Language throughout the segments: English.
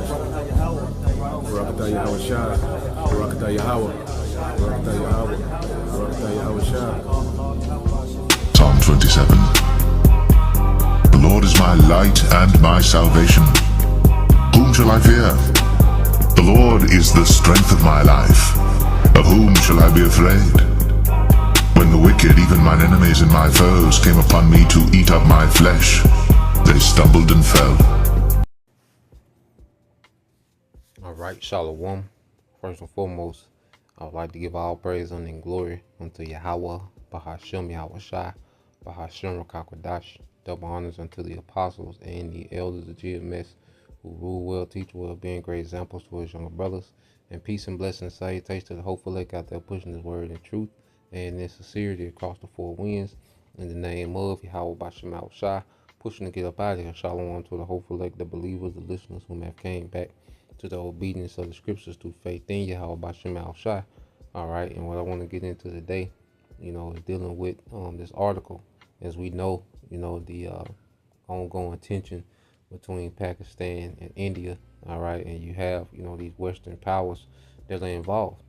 Barakatah Yahweh Shai. Barakatah Yahweh. Barakatah Yahweh. Barakatah Yahweh Shai. Psalm 27. The Lord is my light and my salvation. Whom shall I fear? The Lord is the strength of my life. Of whom shall I be afraid? When the wicked, even mine enemies and my foes, came upon me to eat up my flesh, they stumbled and fell. All right, Shalom. First and foremost, I would like to give all praise and glory unto Yahweh, Bahashem Yahweh Shai, Bahashem Rakakwadash. Double honors unto the apostles and the elders of GMS who rule well, teach well, being great examples to his younger brothers. And peace and blessings, salutations to the hopeful lake out there pushing his word and truth and in sincerity across the four winds. In the name of Yahweh Bashem Yahweh Shai, pushing to get up out of here. Shalom to the hopeful lake, the believers, the listeners who have came back to the obedience of the scriptures through faith in Yahweh Bashem Al Shai. All right, and what I want to get into today, is dealing with this article. As we know, the ongoing tension between Pakistan and India. All right, and you have these Western powers that are involved,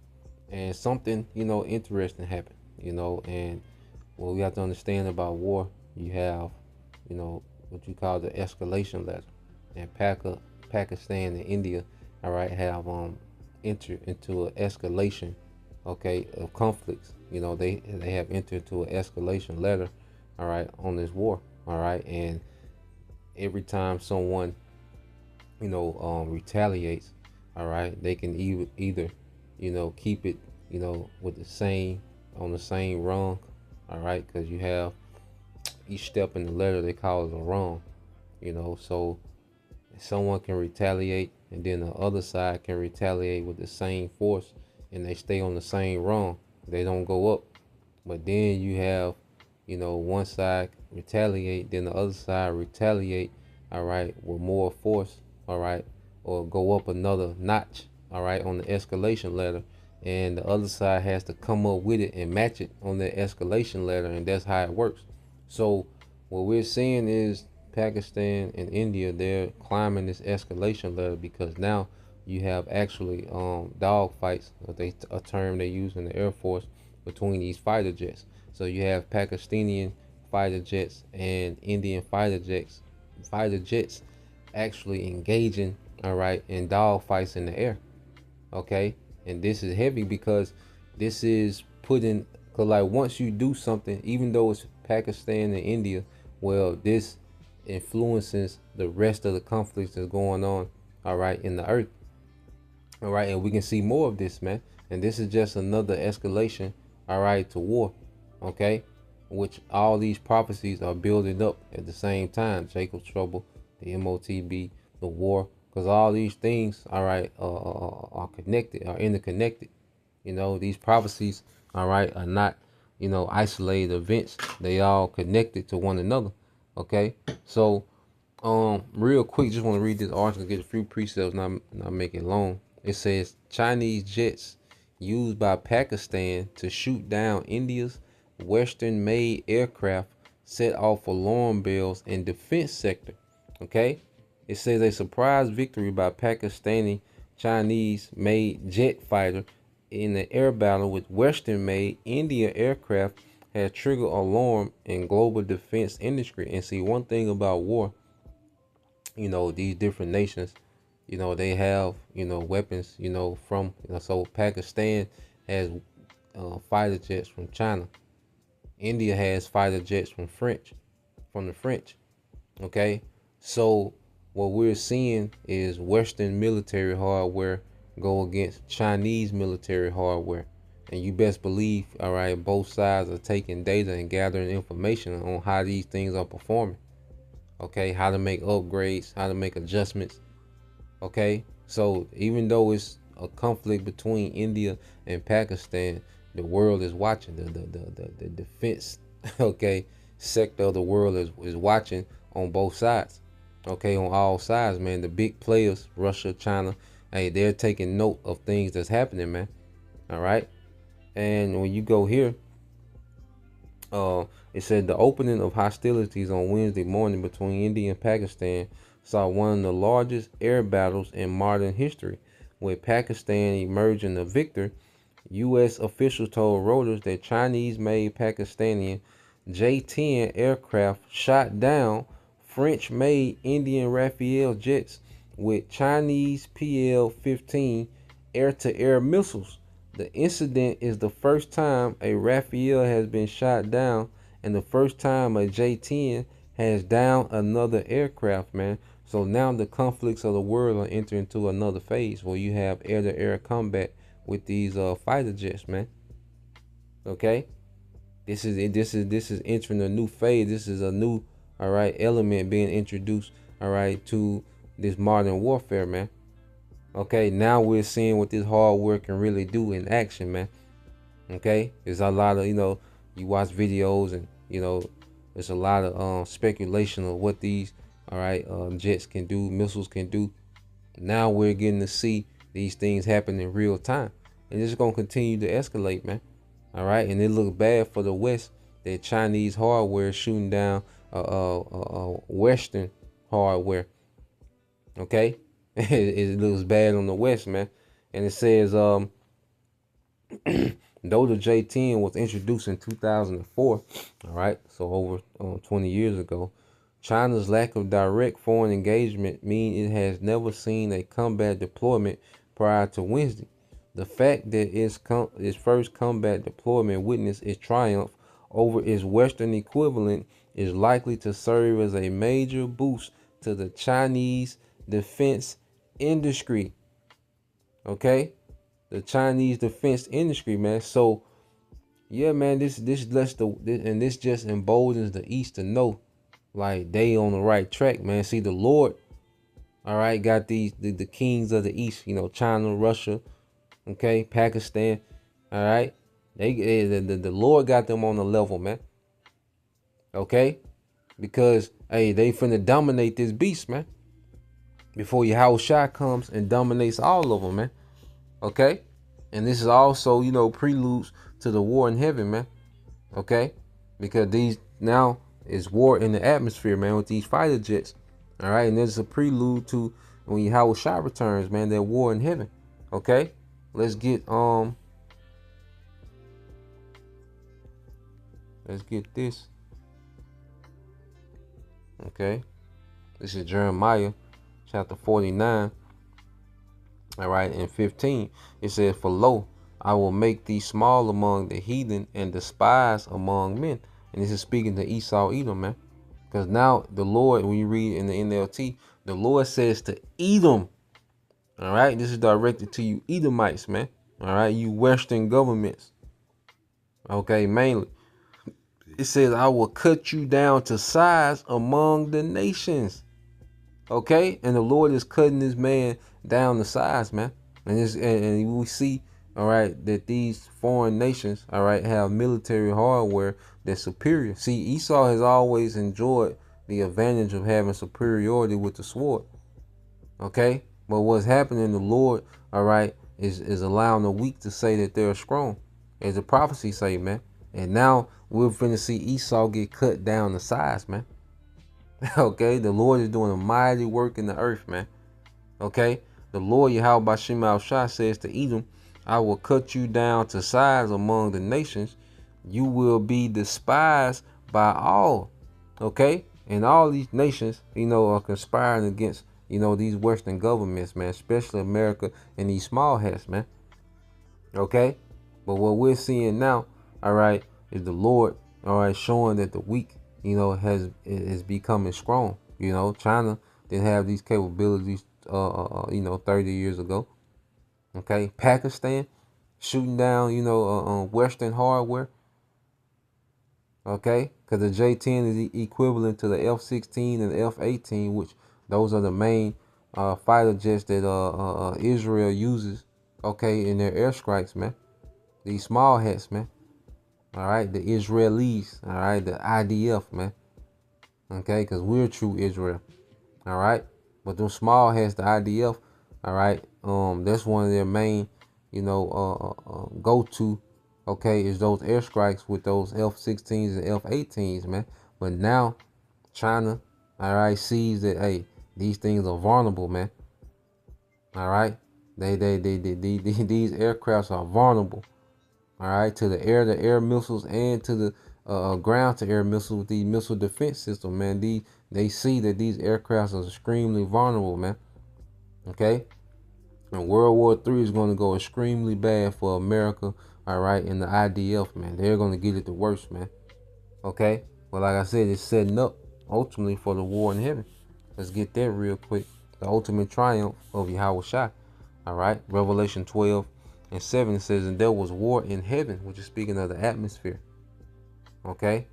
and something interesting happened. And what we have to understand about war, you have what you call the escalation ladder, and Pakistan and India, all right, have entered into an escalation, okay, of conflicts. They have entered into an escalation ladder, all right, on this war, all right, and every time someone, retaliates, all right, they can either, keep it, with the same on the same rung, all right, because you have each step in the ladder they call it a rung, so someone can retaliate and then the other side can retaliate with the same force and they stay on the same rung, they don't go up. But then you have one side retaliate, then the other side retaliate, all right, with more force, all right, or go up another notch, all right, on the escalation ladder, and the other side has to come up with it and match it on the escalation ladder, and that's how it works. So what we're seeing is Pakistan and India, they're climbing this escalation ladder because now you have actually dog fights, a term they use in the Air Force, between these fighter jets. So you have Pakistani fighter jets and Indian fighter jets actually engaging, all right, in dog fights in the air. Okay, and this is heavy because this is putting, cause like once you do something, even though it's Pakistan and India, well, this influences the rest of the conflicts that's going on, all right, in the earth. All right, and we can see more of this, man. And this is just another escalation, all right, to war, okay, which all these prophecies are building up at the same time. Jacob's trouble, the MOTB, the war, because all these things, all right, are connected, are interconnected. These prophecies, all right, are not, isolated events. They all connected to one another. Okay, so real quick, just want to read this article, get a few precepts, not make it long. It says Chinese jets used by Pakistan to shoot down India's Western-made aircraft set off alarm bells in defense sector. Okay, it says a surprise victory by Pakistani Chinese-made jet fighter in the air battle with Western-made India aircraft has triggered alarm in global defense industry. And see, one thing about war, these different nations, they have, weapons, from, so Pakistan has fighter jets from China. India has fighter jets from the French. Okay, so what we're seeing is Western military hardware go against Chinese military hardware. And you best believe, all right, both sides are taking data and gathering information on how these things are performing. Okay, how to make upgrades, how to make adjustments. Okay, so even though it's a conflict between India and Pakistan, the world is watching. The defense, okay, sector of the world is watching on both sides. Okay, on all sides, man. The big players, Russia, China, hey, they're taking note of things that's happening, man. All right. And when you go here, it said the opening of hostilities on Wednesday morning between India and Pakistan saw one of the largest air battles in modern history, with Pakistan emerging the victor. U.S. officials told Reuters that Chinese-made Pakistani J-10 aircraft shot down French-made Indian Rafale jets with Chinese PL-15 air-to-air missiles. The incident is the first time a Rafale has been shot down and the first time a J-10 has downed another aircraft, man. So now the conflicts of the world are entering into another phase where you have air-to-air combat with these fighter jets, man. Okay, this is entering a new phase. This is a new, all right, element being introduced, all right, to this modern warfare, man. Okay, now we're seeing what this hardware can really do in action, man. Okay, there's a lot of, you watch videos and there's a lot of speculation of what these, all right, jets can do, missiles can do. Now we're getting to see these things happen in real time, and it's gonna continue to escalate, man. All right, and it looks bad for the West that Chinese hardware is shooting down Western hardware. Okay, it looks bad on the West, man. And it says though the J-10 was introduced in 2004, all right, so over 20 years ago, China's lack of direct foreign engagement means it has never seen a combat deployment prior to Wednesday. The fact that its first combat deployment witnessed its triumph over its Western equivalent is likely to serve as a major boost to the Chinese defense industry. Okay, the Chinese defense industry, man. So yeah, man, this just emboldens the East to know, like, they on the right track, man. See, the Lord, all right, got the kings of the East, China, Russia, okay, Pakistan, all right. The Lord got them on the level, man. Okay, because hey, they finna dominate this beast, man. Before Yahushua comes and dominates all of them, man. Okay, and this is also, preludes to the war in heaven, man. Okay, because these now is war in the atmosphere, man, with these fighter jets. All right, and this is a prelude to when Yahushua returns, man, that war in heaven. Okay, let's get this. Okay, this is Jeremiah chapter 49. All right, in 15, it says, "For lo, I will make thee small among the heathen and despised among men." And this is speaking to Esau, Edom, man. Because now the Lord, when you read in the NLT, the Lord says to Edom, all right, this is directed to you Edomites, man. All right, you Western governments. Okay, mainly. It says, "I will cut you down to size among the nations." Okay, and the Lord is cutting this man down to size, man. And we see, all right, that these foreign nations, all right, have military hardware that's superior. See, Esau has always enjoyed the advantage of having superiority with the sword. Okay, but what's happening, the Lord, all right, is allowing the weak to say that they're strong, as the prophecy say, man. And now we're finna see Esau get cut down to size, man. Okay, the Lord is doing a mighty work in the earth, man. Okay, the Lord Yahweh Bashim Al-Shah says to Edom, "I will cut you down to size among the nations. You will be despised by all." Okay, and all these nations, are conspiring against, these Western governments, man, especially America and these small hats, man. Okay, but what we're seeing now, all right, is the Lord, all right, showing that the weak, is becoming strong. China didn't have these capabilities, 30 years ago. Okay, Pakistan shooting down, Western hardware. Okay, because the J-10 is equivalent to the F-16 and the F-18, which those are the main fighter jets that Israel uses. Okay, in their airstrikes, man. These small hats, man. All right, the Israelis, all right, the IDF, man. Okay, because we're true Israel. All right, but those small hats, the IDF, all right, that's one of their main, go-to, okay, is those airstrikes with those F-16s and F-18s, man. But now China, all right, sees that, hey, These things are vulnerable, man. All right. These aircrafts are vulnerable. All right, to the air missiles and to the ground to air missiles with the missile defense system, man. They see that these aircrafts are extremely vulnerable, man. Okay, and World War III is going to go extremely bad for America. All right, and the IDF, man, they're going to get it the worst, man. Okay, but like I said, it's setting up ultimately for the war in heaven. Let's get that real quick. The ultimate triumph of Yahweh Shai. All right, Revelation 12:7 says, and there was war in heaven, which is speaking of the atmosphere. Okay,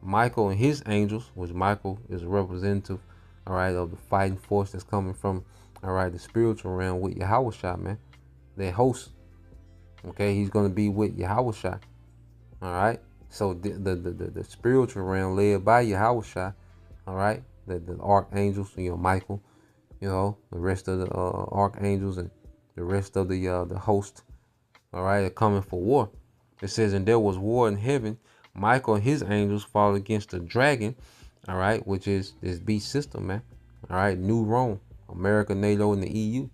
Michael and his angels, which Michael is a representative, all right, of the fighting force that's coming from, all right, the spiritual realm with Yahweh Shai, man. Their host. Okay, he's going to be with Yahweh Shai. All right, so the spiritual realm led by Yahweh Shai, all right, the archangels, Michael, the rest of the archangels and the rest of the host, all right, are coming for war. It says, and there was war in heaven. Michael and his angels fought against the dragon, all right, which is this beast system, man. All right, New Rome, America, NATO, and the EU.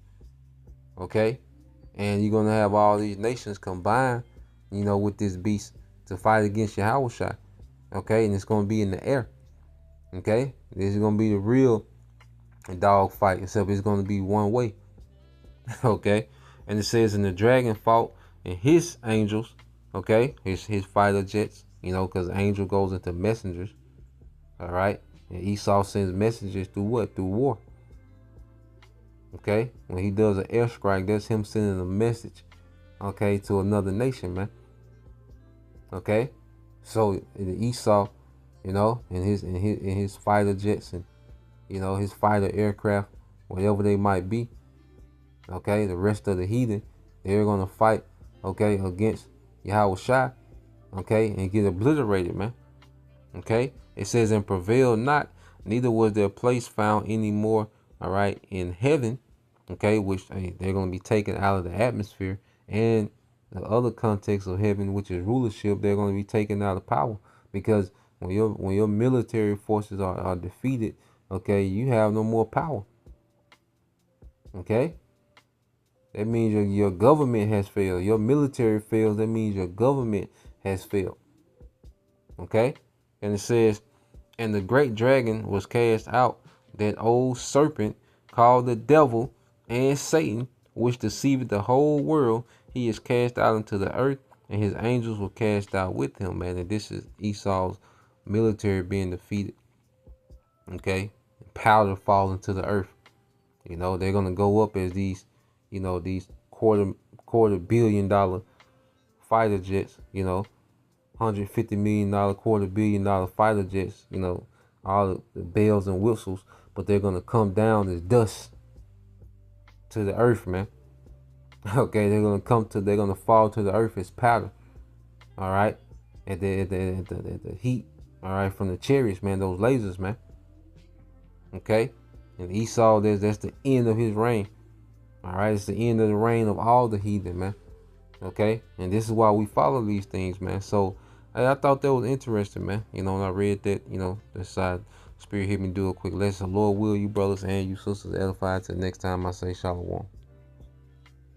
Okay, and you're gonna have all these nations combined, with this beast to fight against Yahweh Shai. Okay, and it's gonna be in the air. Okay, this is gonna be the real dog fight, except it's gonna be one way. Okay, and it says, and the dragon fought and his angels, okay, his fighter jets, because angel goes into messengers, all right, and Esau sends messengers through what? Through war. Okay, when he does an airstrike, that's him sending a message, okay, to another nation, man. Okay, so Esau, and his fighter jets and his fighter aircraft, whatever they might be. Okay, the rest of the heathen, they're gonna fight, okay, against Yahweh Shai, okay, and get obliterated, man. Okay, it says, and prevail not, neither was their place found anymore, all right, in heaven, okay, which they're gonna be taken out of the atmosphere, and the other context of heaven, which is rulership, they're gonna be taken out of power, because when your military forces are defeated, okay, you have no more power. Okay. That means your government has failed. Your military fails. That means your government has failed. Okay? And it says, and the great dragon was cast out, that old serpent called the devil and Satan, which deceived the whole world. He is cast out into the earth, and his angels were cast out with him, man. And this is Esau's military being defeated. Okay? Powder falling to the earth. They're going to go up as these these quarter $250 million fighter jets, $150 million, $250 million fighter jets, all the bells and whistles, but they're gonna come down as dust to the earth, man. Okay, they're gonna fall to the earth as powder. All right, at the heat, all right, from the chariots, man, those lasers, man. Okay, and Esau, that's the end of his reign. All right, it's the end of the reign of all the heathen, man. Okay, and this is why we follow these things, man. So I thought that was interesting, man. When I read that, the side Spirit hit me do a quick lesson. Lord will you brothers and you sisters edify till next time I say shalom.